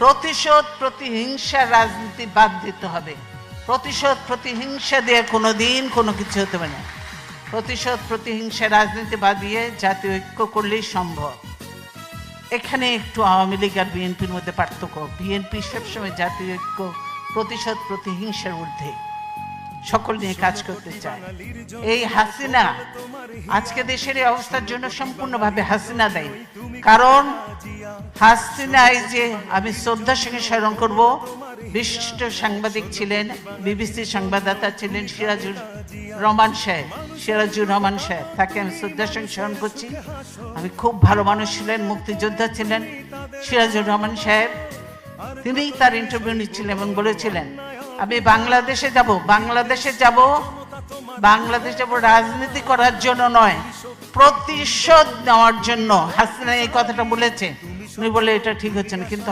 প্রতিশোধ প্রতিহিংসার রাজনীতি বাদ দিতে হবে। প্রতিশোধ প্রতিহিংসা দিয়ে কোনোদিন কোনো কিছু হতে পারে না। প্রতিশোধ প্রতিহিংসার রাজনীতি বাদ দিয়ে জাতীয় ঐক্য করলেই সম্ভব। এখানে একটু আওয়ামী লীগ আর বিএনপির মধ্যে পার্থক্য। বিএনপি সবসময় জাতীয় ঐক্য প্রতিশোধ প্রতিহিংসার ঊর্ধ্বে সকল নিয়ে কাজ করতে চায়। এই হাসিনা আজকে দেশের এই অবস্থার জন্য সম্পূর্ণভাবে হাসিনা দায়ী। কারণ হাসিনা, এই যে আমি শ্রদ্ধার সঙ্গে স্মরণ করব, বিশিষ্ট সাংবাদিক ছিলেন, বিবিসি সংবাদদাতা ছিলেন সিরাজুর রহমান সাহেব, তাকে আমি শ্রদ্ধার সঙ্গে স্মরণ করছি। আমি খুব ভালো মানুষ ছিলেন, মুক্তিযোদ্ধা ছিলেন সিরাজুর রহমান সাহেব। তিনি তার ইন্টারভিউ নিচ্ছিলেন এবং বলেছিলেন, আমি বাংলাদেশে যাব রাজনীতি করার জন্য নয়, প্রতিশোধ নেওয়ার জন্য। হাসিনা এই কথাটা বলেছে। উনি বলে এটা ঠিক হচ্ছে না, কিন্তু